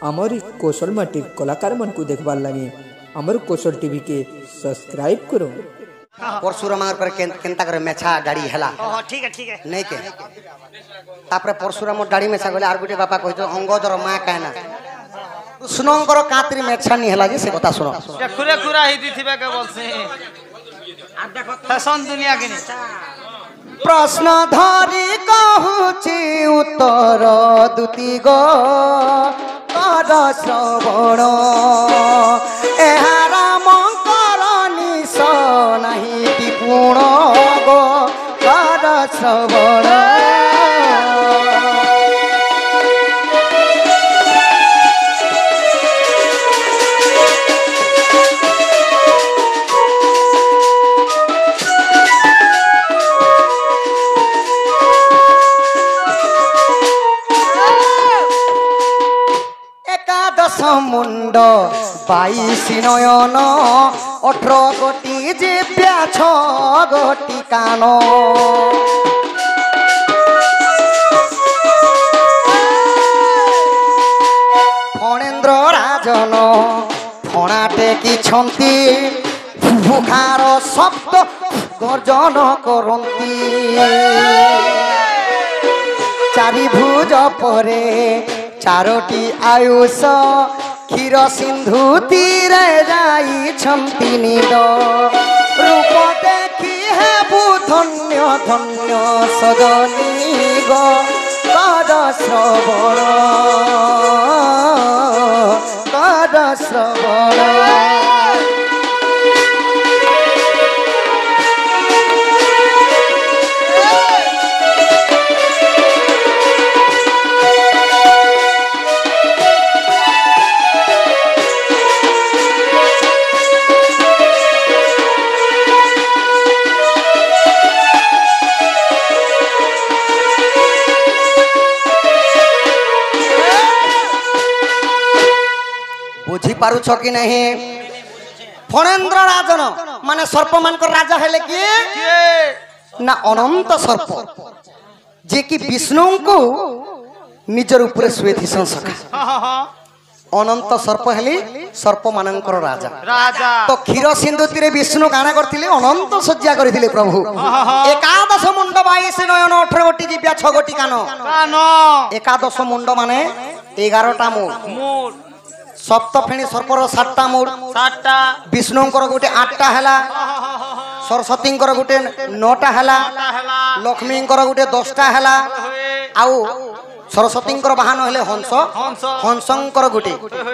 आमर कौशल माटी कलाकार मन को देखबार लगे आमर कौशल टीवी के सब्सक्राइब करो। परशुराम पर केनता करे मेछा डाड़ी हला ठीक है नहीं के तापर परशुराम डाड़ी मेछा गले आर गुटे बापा कहितो अंगदर मां काना कृष्णंकर कात्री मेछा नि हला जे से कथा सुनो खुरे खुरा ही दिथिबे के बोलसे आ देखो फैशन दुनिया के नहीं प्रश्न धरी कहूची उत्तर दुती गो कर श्रवण एहार मंकर निश नहीं विपुण गो कर श्रवण मुंड 22 नयन 18 गोटी जिव्या 6 गोटी कान फणेन्द्र राजन फणा टेकी फुफुकार शब्द गर्जन करती चारि भुज परे चारोटी आयुष क्षीर सिंधु तीरे जाई छंती नीद रूप देखी है धन्य धन्य सजनी गो कर श्रवण कर श्रवण बुझी पारुछ कि नहीं फणेन्द्र राजन माने सर्प मान राजा हेले किए ना अनंत सर्प जे कि विष्णु को निजर ऊपर शुएथि सखा अनंत सर्प हेली सर्प मानकर राजा राजा तो क्षीर सिंधु तीरे विष्णु काना करथिले अनंत सज्जा करथिले प्रभु एकादश मुंड 22 नयन 18 गोटी जिव्या 6 गोटी कान एकादश मुंड माने 11टा मूल सप्तफेणी सर्पर 7टा मूल विष्णुंकर गोटे 8टा हला सरस्वतींकर गोटे 9टा हला लक्ष्मींकर गोटे 10टा हला आउ सरस्वतींकर बाहन हेले हंस हंसंकर गोटे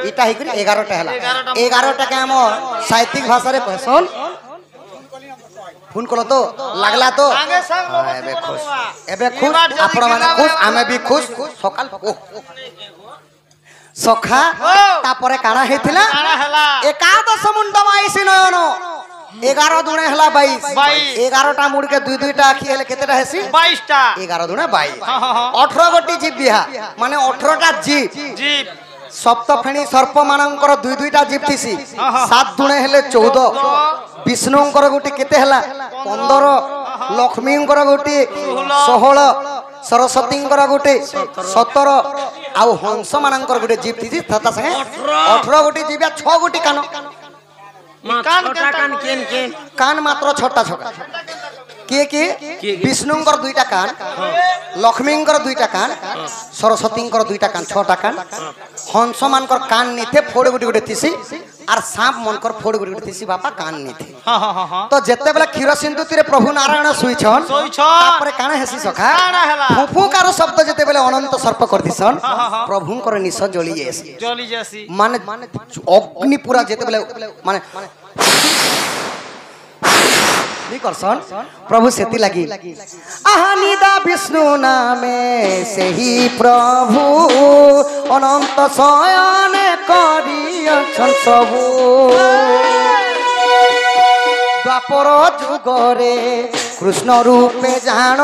इटा हिकरी 11टा हला 11टा के हम साहित्यिक भाषा रे कहसन फोन कलो तो लागला तो एबे खुश आपण माने खुश आमे भी खुश सकाल सखा तापरे काना हेथिला एकादश मुंड 22 नयन 11 दुणे हला 22 11टा मुड़ के 2-2टा आखी हेले केतेटा हेसी 22टा 11 दुणे 22 18 गोटी जिव्या माने 18टा जीव सप्तफेणी सर्प मानकर 2-2टा जीव थिसी 7 दुणे हेले 14 विष्णुंकर गोटी केते हला 15 लक्ष्मींकर गोटी 16 सरस्वतींकर गोटे 17 आउ हंस मानकर गोटे जीव थी तथा संगे 18 गोटी जीव्या 6 गोटी कान कान मात्र 6टा छका किए विष्णुंकर 2टा कान लक्ष्मींकर 2टा कान सरस्वतींकर 2टा कान 6टा कान हंस मानकर कान नीथे फोड़ गोटी गोटे थिसी आर सांप मनकर फोड़ गोटी गोटे थिसी बापा कान नीथे तो जेते बेला क्षीर सिंधु तीरे प्रभु नारायण सुइछन तापर काना हेसी सखा फुफुकार शब्द जेते बेला अनंत सर्प करदिसन प्रभुंकर निश जली जासी माने अग्नि पूरा जेते बेला माने करसन प्रभु सेती लगी आहानिदा विष्णु नामे सेही प्रभु अनंत शयन करियछन सबु द्वापर जुगरे कृष्ण रूपे जान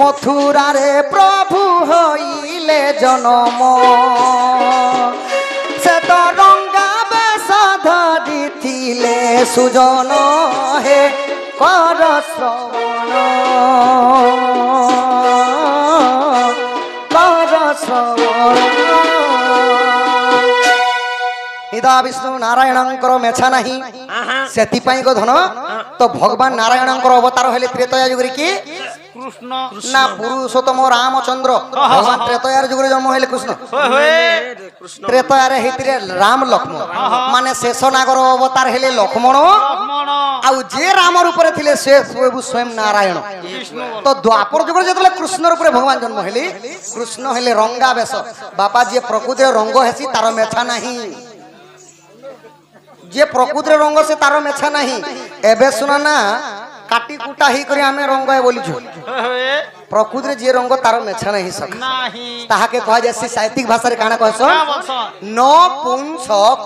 मथुरा रे प्रभु होइले जन्म से तो रंगा बेश धरिथिले सुजन हे कर श्रवण कर श्रवण पिता विष्णु नारायणଙ୍କର मेछा नहीं सेति पई को धन तो भगवान नारायणଙ୍କର अवतार हेले त्रेतया युग रे की कृष्ण ना पुरुषोत्तम रामचंद्र भगवान त्रेतया युग रे जन्म हेले कृष्ण त्रेतया रे हेतिरे राम लक्ष्मण माने शेष नागर अवतार हेले लक्ष्मण आ जे राम रूप रे थिले से स्वयं नारायण तो द्वापर युग रे जतले कृष्ण रूप रे भगवान जन्म हेले कृष्ण हेले रंगा बेस बापा जे प्रकृति रंग हेसी तार मेछा नहीं जे प्रकृति रंग से तार मेछा नहीं एबे सुना ना काटी कुटा ही करी हमें रंग है बोली छु प्रकृति रे जे रंग तार मेछा नहीं सक नहीं ताहा के कह जैसे साहित्यिक भाषा रे काना कहसो न पुंसक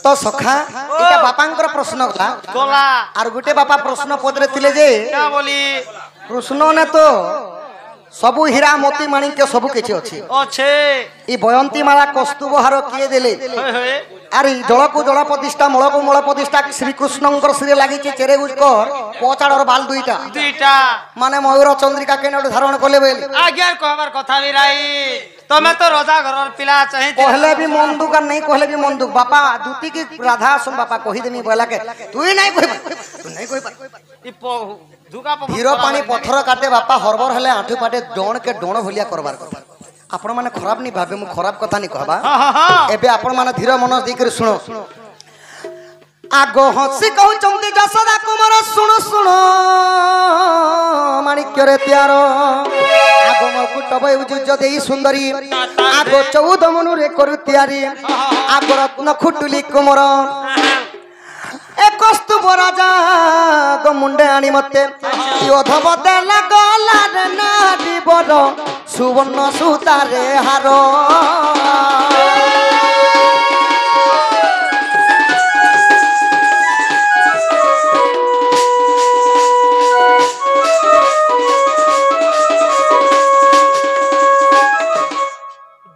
तो सखा इटा बापांकर प्रश्न गला आर गुटे बापा प्रश्न पदरे थिले जे क्या बोली कृष्ण ने तो सबु हीरा मोती माणिक्य सबु किछि अछि अच्छे ई बयंती माला कस्तुभ हार किए देले अरे जल को जल प्रतिष्ठा मल को मल प्रतिष्ठा श्री कृष्णंकर श्री लागि चेरे गुजकर पचाड़र बाल दुईटा माने मयूर चंद्रिका केने धारण कले बेले आज्ञा कहबार कथा भी राई तमे तो राजा घरर पिला चाहि कहले भी मंदुक नहीं कहले भी मंदुक बापा दूती की राधा सुन बापा कहि देनी बोला के तू नहीं कहि धुका हीरो पानी पत्थर काटे बापा हरबर हेले आठु पाटे डोण के डोण भलिया करबार कथा आपण माने खराब नहीं भाबे मु खराब कथा नहीं कहबा एबे आपण माने धीर मन दी कर सुनो आगो हसी कहू चंदी जसदा कुमार सुनो सुनो माणिक्य रे त्यारो आगो मकुट बयुज देई सुंदरी आगो 14 मनु रे करू त्यारी आगो रत्न खुटुली कुमार ए कस्तुभ राजा गो मुंडे आनी मते योधव देला गला रे नाडी बड़ सुवर्ण सुता रे हारो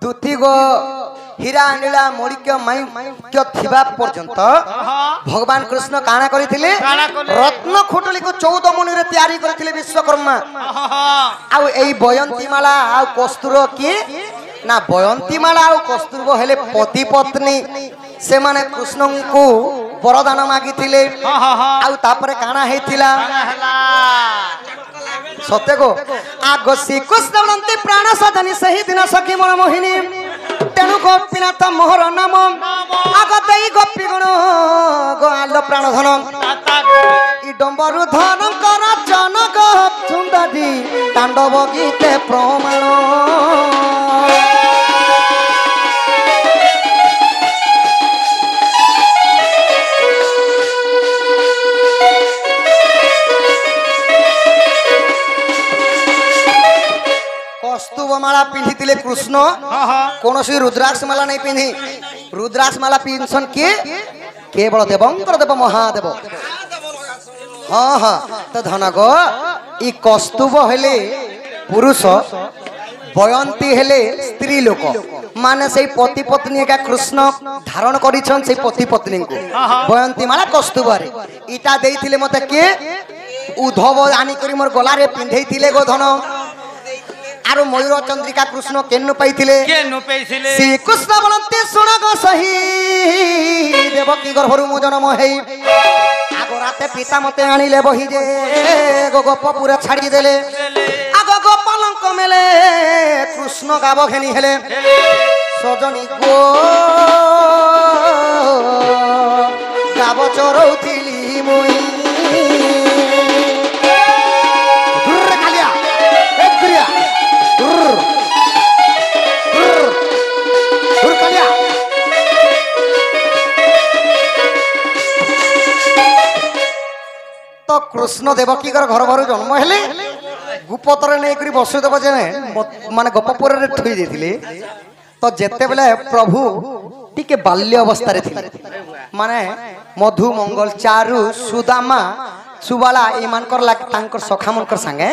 दुती गो हीरा नीला मणिक्य माणिक्य थिबा पर्यंत भगवान कृष्ण काना करिथिले रत्न खुटली को 14 मणि रे तयारी करिथिले विश्वकर्मा आ एई बयंती माला आ कस्तूर की ना बयंती माला आ कस्तूर हेले पति पत्नी से माने कृष्ण को वरदान मागिथिले आ तापरे काना हेतिला सत्य को आगो श्री कृष्ण बनंती प्राण सदनी सही दिन सखी मन मोहिनी तेणु गोपीनाथ मोहर नाम आग देई गोपी गुण गोआल प्राण धन इ डंबरु धन कर जनक सुंदरी तांडव गीते प्रमाण कस्तुभ माला पिंधिले कृष्ण कौन सी रुद्राक्ष माला नहीं पिंधि रुद्राक्ष माला पिंधन किए केवल देवंकर देव महादेव हाँ हाँ तो धनग इ कस्तुभ हेले पुरुष बयंती हेले स्त्री लोक माने से पति पत्नी का कृष्ण धारण करिछन से पति पत्नी को बयंती माला कस्तुभ रे इटा देइथिले मते के उद्धव आनी करी मोर गला रे पिंधैथिले गो धन आरो मयूर चंद्रिका कृष्ण केनु पाइथिले श्री कृष्ण बोलते सुन गो सही देवकी गर्भरु मो जन्म हेई आगो राते पिता मते आनिले बही जे गो गोप पूरा छाड़ी देले आगो गोपालंक मेले कृष्ण गाव घेनी हेले सजनी गो गाव चरौथिली मुई तो कृष्ण देवकी घर भर जन्म हेले गुपतर नहीं वसुदेव जे माने गोपपुर रे थई देथिले तो जेते बेले प्रभु टिके बाल्य अवस्था रे थिले माने मधु मंगल चारु सुदामा सुबाला इमानकर लाग तांकर सखा मनकर संगे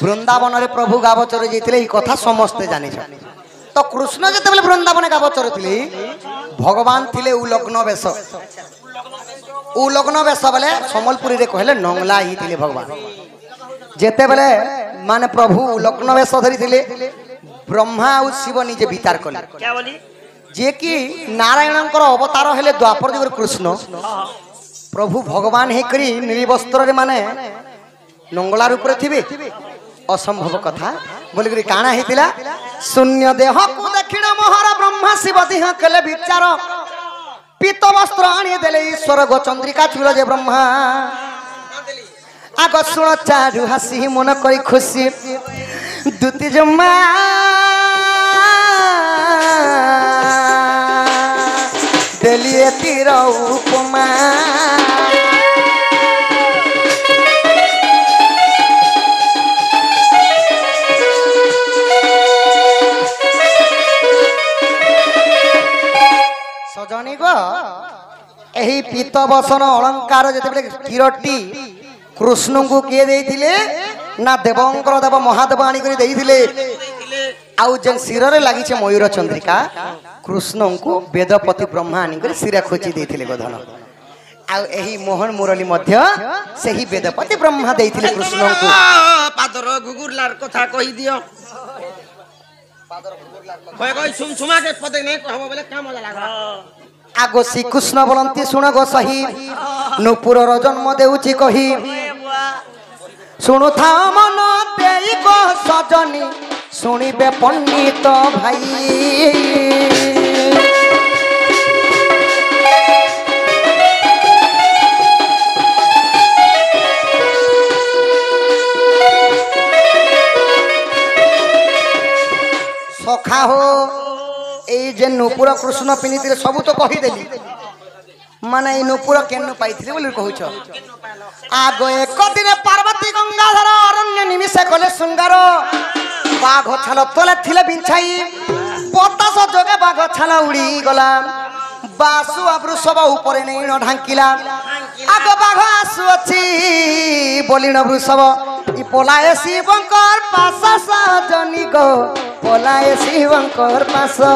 वृंदावन रे प्रभु गावचर जेथिले ई कथा समस्त जानि छ तो कृष्ण जेते बेले वृंदावन गावचर थिले भगवान थिले उलग्न वेश उलग्न वेश बेले समलपुरी रे कहले नंगला ही थिले भगवान जेते बेले माने प्रभु उलग्न वेश धरी थिले ब्रह्मा और शिव निजे विचार कले क्या बोली जे कि नारायणकर अवतार हेले द्वापर युगर कृष्ण प्रभु भगवान हे करी निर्वस्त्र रे माने नंगला रूप रे थिबे असंभव कथा बोली करी काना हेतिला शून्य देह को दक्षिण मोहर ब्रह्मा शिव देह कले विचार पीत वस्त्र आनी देले ईश्वर गो चंद्रिका चूल जे ब्रह्मा आग सुन चारु हसी मन करी खुशी दुति जम्मा देलिए तीर उपमा सजनी गो एही पीत बसन अलंकार जेतेबेले तीरटी कृष्ण को किए देइथिले ना देवंकर देव महादेव आनी करी देइथिले आउ जन सिर रे लागि छे मयूर चंद्रिका कृष्ण को वेदपति ब्रह्मा आनी करी सिरा खोची देइथिले गोधन आउ एही मोहन मुरली मध्य सेही वेदपति ब्रह्मा देइथिले कृष्ण को पादर गुगुरलार कथा कहि दियो होय गई सुमसुमा के पदे नै कहबो बोले का मजा लागा आगो श्री कृष्ण बोलंती सुन गो सही नुपुर जन्म देउची कही सुनु था मन देई गो सजनी सुनिबे पंडित भाई सखा हो ए जे नुपुर कृष्ण पिनितिर सब तो कहि देली माने ए नुपुर केन पाइथिले बोली कहूछ आगो एक दिन पार्वती गंगाधर अरण्य निमिषे कले सुंगार बाघ छाल तले थिले बिछाई पतास जोगे बाघ छाल उड़ी गला बासु आब्रु सब ऊपर नै न ढांकिला आगो बाघ आसु अछि बोलिन वृषभ इ पोलाए शिवंकर पासा सजनी गो पोलाए शिवंकर पासा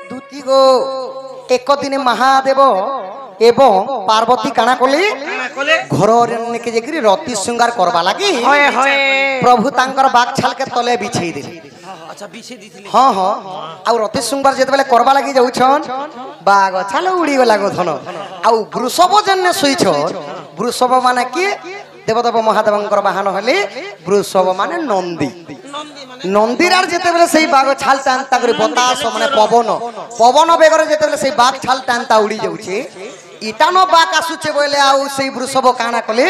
दुती गो एक दिन महादेव एवं पार्वती काना कोली घर के जेकरी रति श्रृंगार करबा लागि प्रभु तांकर बाग छाल के तले बिछेई देली अच्छा बिछे दिथिले हां हां आ रति श्रृंगार जेते बेले करबा लागि जाउछन बाग छाल उड़ी गला गो धन आ वृषभ जन्ने सुइछ वृषभ माने की देवदेव महादेवंकर वाहन हले वृषभ माने नंदी नंदीरार जेते बेले सेही बाग छाल टांता करे बतास माने पवन पवन बेगर जेते बेले सेही बाग छाल टांता उड़ी जाउछे इटानो बाक आसुचे बोले आउ सेही वृषभ काना कले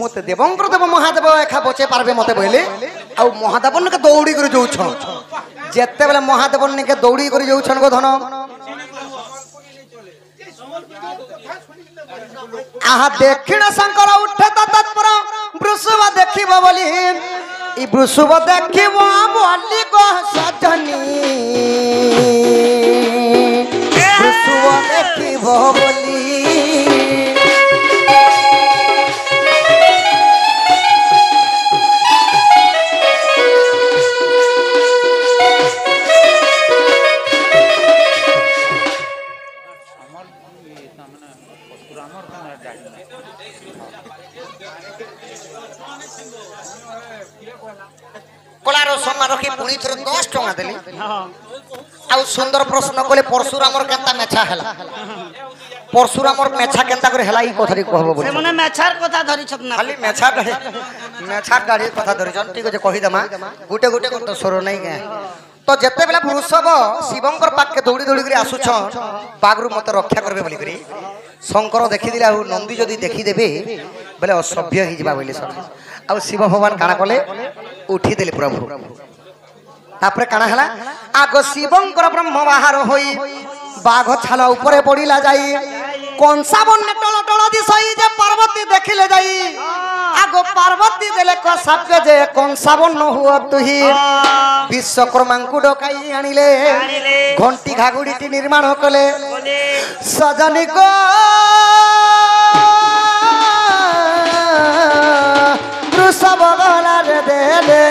मते देवंकर देव महादेव एखा बचे पारबे मते बोले आउ महादेवन के दौड़ी करे जाउछन जेते बेले महादेवन के दौड़ी करे जाउछन गो धन आहा दक्षिण शंकर उठे तत्पर वृषभ देखिबो बोली इ वृषभ देखिबो बोली गो सजनी वृषभ देखिबो बोली कोलारो सोना रखी पुनी थर 10 टका देली आउ सुंदर प्रश्न कोले परशुरामर केता मेछा हला परशुरामर मेछा केता करे हला ई कथरी कहबो बोली से मने मेछार कथा धरि छत ना खाली मेछा गाड़ी कथा धरि छन ठीक जे कहि दमा गुटे गुटे को तो सोरो नै गे तो जते बेला वृषभ शिवंकर पाक के दौड़ी दौड़ी करी आसु छ बागरु मत रक्षा करबे बोली करी शंकर देखि दिला नंदी जदी देखि देबे बेले असभ्य हि जिबा बोली सखा आ शिव भगवान काना कले उठी देले प्रभु तापरे काना हला आगो शिवंकर ब्रह्म बाहर होई बाघ छाला ऊपर पड़िला जाई कंसा बन्ने टल टल दिसई जे पार्वती देखिले जाई आगो पार्वती देले को साप्य जे कंसा बन्न हुआ तुही विश्वकर्मा को डकाई आनिले घंटी घागुड़ीटी निर्माण कले सजनी को वृषभ गला रे देले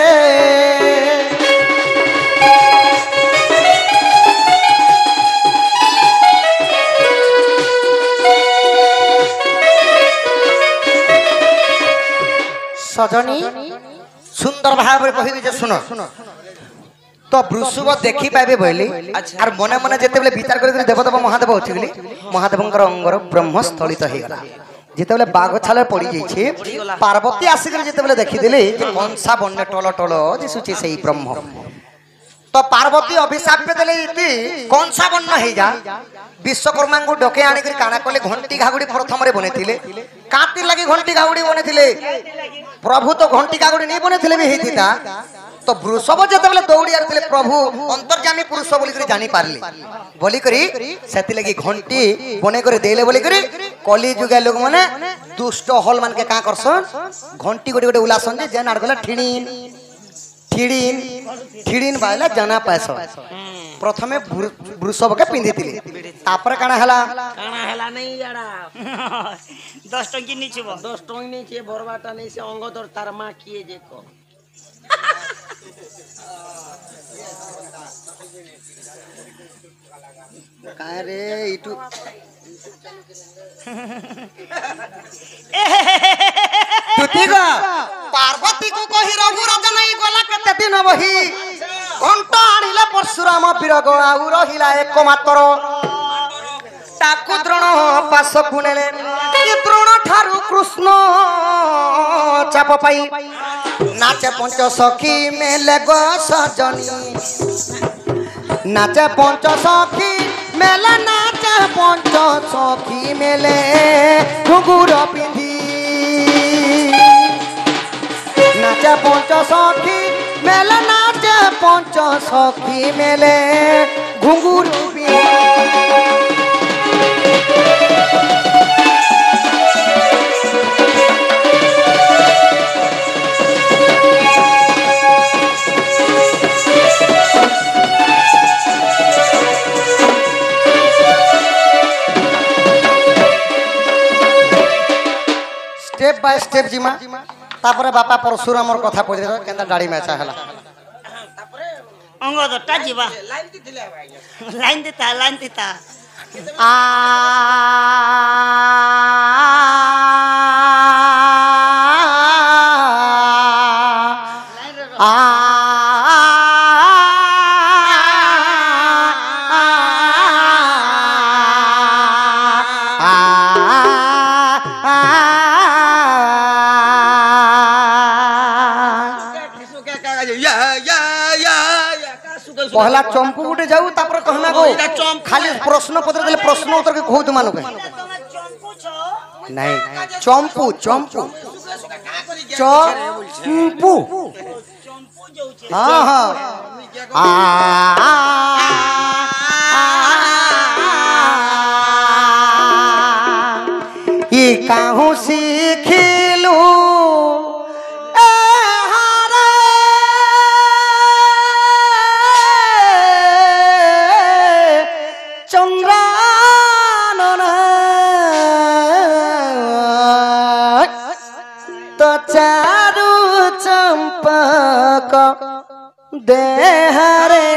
सजनी सुंदर भाव कहि जे सुनो तो वृषभ देखि पाइबे बोली और मने मने जेते बेले विचार कर देवदेव महादेव उठिगली महादेवंकर अंगर ब्रह्मस्थलित हो गला जेते बेले बाघ छाल पड़ी जाइछे पार्वती आसिक जेते बेले देखि देले जे कंसा बन्ने टल टल दिसुचे सेही ब्रह्म तो पार्वती अभिशाप देले इति कंसा बन्न हे जा विश्वकर्मा को डके आनी कर काना कले घंटी घागुड़ी प्रथम रे बनेथिले काती लागि घंटी घागुड़ी बनेथिले प्रभु तो घंटी घागुड़ी नहीं बनेथिले भी हेतिता तो वृषभ जते बेले दौड़ी आरथिले प्रभु अंतर्यामी पुरुष बोली करी जानि पारले बोली करी सेति लागि घंटी बने करे देले बोली करी कली जुगा लोग माने दुष्ट हल मान के का करसन घंटी गोटे गोटे उलासन जे जेन आड़ गला ठिड़ीन ठिड़ीन ठिड़ीन बायला जाना पैसा प्रथमे वृषभ के पिंधितिले तापर काना हला नहीं याडा 10 टंकी नहीं छबो 10 टंकी नहीं छे बरबाटा नहीं से अंग दर तार मा किए जे को काय रे इटू तुतिगा पार्वती को कहि रघुराज नहीं गला केते दिन बही घंटा आनिला परशुराम बिरग आउ रहिला एक मात्र ताकु द्रोण पास कुनेले द्रोण ठारु कृष्ण चाप पाई नाचे पंच सखी मेले गो सजनी नाचे पंच सखी मेले नाचे पंच सखी मेले घुंघुर पिंधी नाचे पंच सखी मेले नाचे पंच सखी मेले घुंघुर पिंधी स्टेप बाय स्टेप जिमा तापरे बापा परशुराम कथा पड़े केंदा गाड़ी मैचा हला तापरे अंग दटा जीवा लाइन देता आ पहला चंपू गुटे जाऊ तापर कहना गो खाली प्रश्न पत्र देले प्रश्न उत्तर के कहू तुमानु के नहीं चंपू चंपू चंपू हां हां ई काहू सीखिलू चारू चंपक देहरे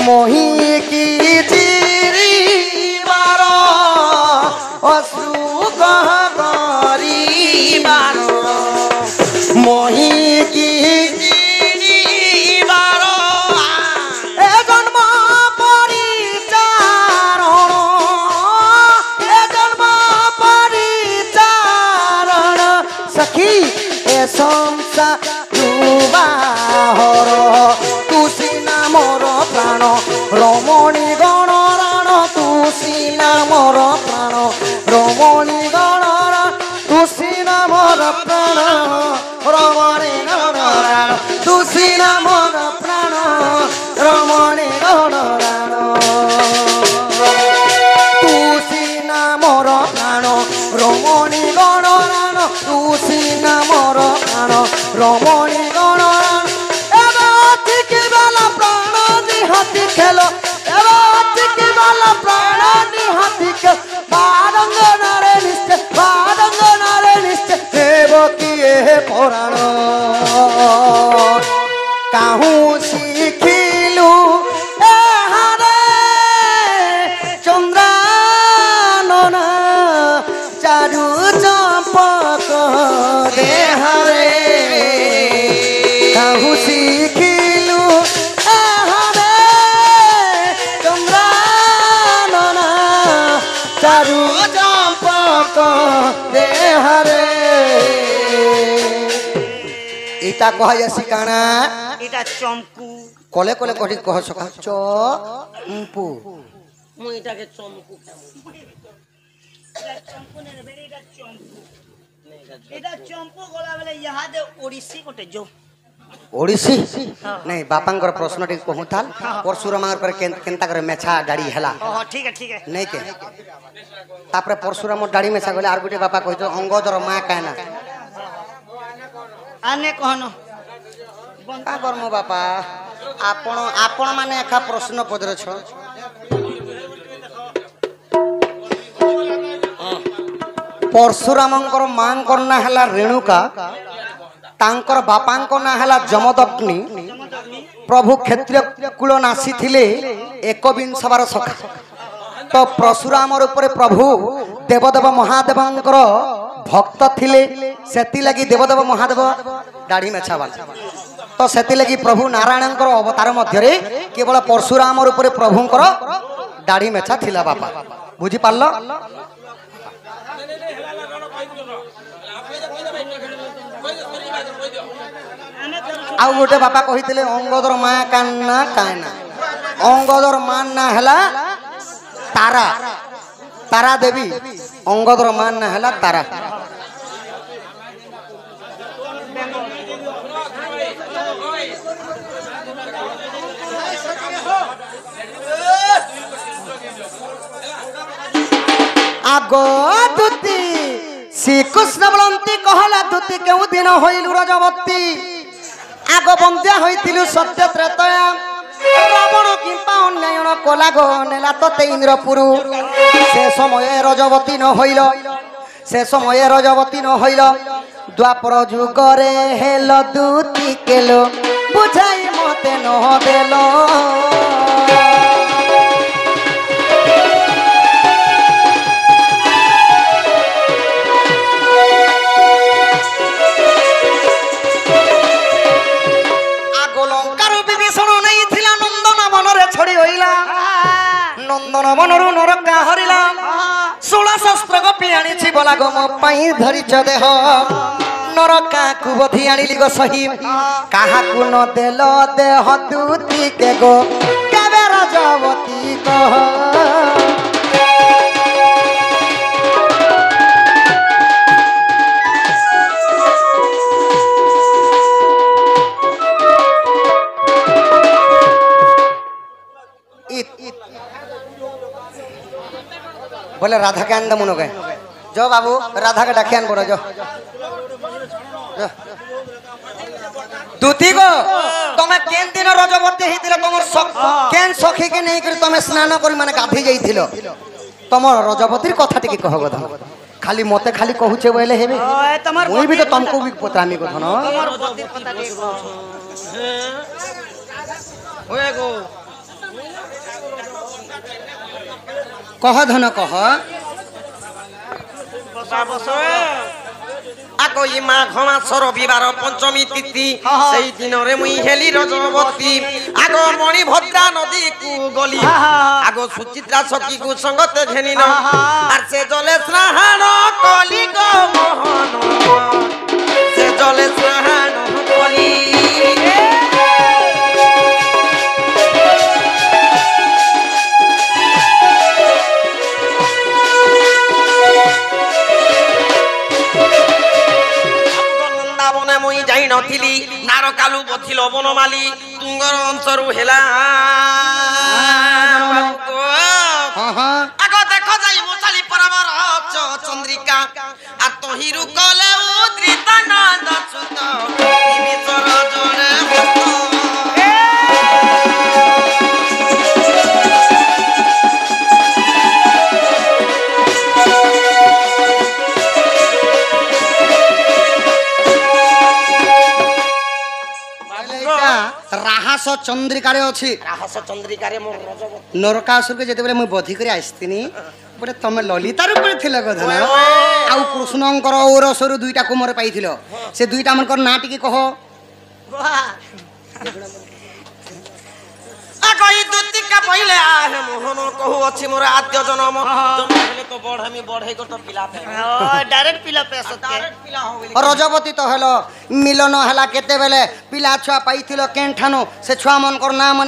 मोही की चिरी बारो अश्रु कह करी बारो मोही की चिरी बारो ए जन्म परिचारण ए जन्म परिचारण सखी ए संसार बाहर मोर प्राण रमणी गण राण तुसी मोर प्राण रमणी गण तुसी मोर प्राण रमणी गण ସିନା ମୋର ପ୍ରାଣ ରମଣୀ ଗଣରାଣ ତୁ ସିନା ମୋର ପ୍ରାଣ ରମଣୀ ଗଣରାଣ ତୁ ସିନା ମୋର ପ୍ରାଣ ରମଣୀ ଗଣରାଣ ଏବେ ଅତିକି ବାଲା ପ୍ରାଣ ନିହାତି ଖେଳ ଏବେ ଅତିକି ବାଲା ପ୍ରାଣ ନିହାତି ଖେଳ ବାରଙ୍ଗନାରେ ନିଶ୍ଚୟ ଦେବ କିଏ ପରାଣ କାହୁଁ ଶିଖିଲୁ ଏହାରେ ଚନ୍ଦ୍ରାନନା ଚାରୁ ଚମ୍ପକ ଦେହରେ କାହୁଁ ଶିଖିଲୁ ଏହାରେ ଚନ୍ଦ୍ରାନନା ଚାରୁ ଚମ୍ପକ ଦେହରେ इटा कह जासी काना इटा चंपू कले कले कठी कह सका चंपू मु इटा के चंपू इटा चंपू ने बेरी इटा चंपू गोला बेले यहा दे ओडिसी कोटे जो ओडिसी नहीं बापांकर प्रश्न टी कहूताल परशुराम पर केनता करे मेछा डाड़ी हला हां ठीक है नहीं के तापरे परशुराम डाड़ी मेछा गले आर गुटे बापा कहितो अंगदर मां काना आने कहनो का करम बापा आपण आपण माने एका प्रश्न पदर छ परशुरामंकर मांकर ना हला रेणुका तांकर बापांकर ना हला जमदग्नि प्रभु क्षत्रिय कुल नासी थिले एकविंशवार सखा तो परशुराम ऊपर प्रभु देवदेव महादेवंकर भक्त थिले सेति लगी देवदेव महादेव दाढ़ी मेछा वाला तो सेति लगी प्रभु नारायणंकर अवतार मध्य केवल परशुराम ऊपर प्रभुंकर दाढ़ी मेछा थिला बापा बुझी पारल आउ गोटे बापा कहिथिले अंगदर मां कान्ना कायना अंगदर मान ना हला तारा तारा देवी अंगदर मान ना हला तारा आगो दुती श्रीकृष्ण बोलती कहला दुती केउ दिन होइलु रजवती आगो बंध्या होइतिलु सत्य त्रेतया रावण किंपा अन्यायन कला गो नेला तते इंद्रपुरु से समय रजवती न होइल से समय रजवती न होइल द्वापर जुगरे हेल दुती केलो बुझाई मते न देलो नंदन बनरु नरका हरिला 16 शस्त्र गोपी आनी बोला गो मो पाई धरिच देह नरका कु बधी आनिली गो सही काहा कु न देलो देह दूती के गो केबे रजवती कह बोले राधा के आन मुनो गए जो बाबू राधा के डाकियान बोलो जो दूती को तमे केन दिन रजवती हेतिलो तमर केन सखी के नहीं करी तमे स्नान करी माने गाधी जाइथिलो तमर रजवतीर कथा टिके कह गध खाली मते खाली कहूचे बोले हेबे ओई भी तो तुमको भी पतामी को धनो तमर रजवतीर कथा टिके होए गो कह धन कह आगो ये माघ मासर रविवार पंचमी तिथि सेई दिन रे मुई हेली रजवती आगो मणिभद्रा नदी को गली आगो सुचित्रा सखी को संगते घेनी न आर से जले स्नान कली गो मोहन से जले स्नान कली ନଥିଲି ନାର କାଲୁ ବଥିଲ ବନମାଲି ତୁଙ୍ଗର ଅଂଶରୁ ହେଲା ଆଗ ଦେଖ ଯାଇ ମଶାଲି ପରାମର ଚନ୍ଦ୍ରିକା ଆ ତହିରୁ କଲେ ଉଦ୍ରିତ ନନ୍ଦ ସୁତ ବିଚର ଜଣେ राहस चंद्रिकार अच्छी राहस चंद्रिकार नरकासुर के जिते मुझे बधी कर आसनी बोले तुम ललिता रूप थिल कथन आउ कृष्णकर औरसरु दुईटा कुमर पाई से दुईटा मन ना टी कह कही दुतिका पहिले आहे मोहन कहू अछि मोर आद्य जन्म जन्म तो बढ़मी बढ़े को तो पिला पे डायरेक्ट पिला पे सत्य रजवती तो हेलो मिलन हला केते बेले पिला छुआ पाइथिलो केन ठानो से छुआ मन कर ना मन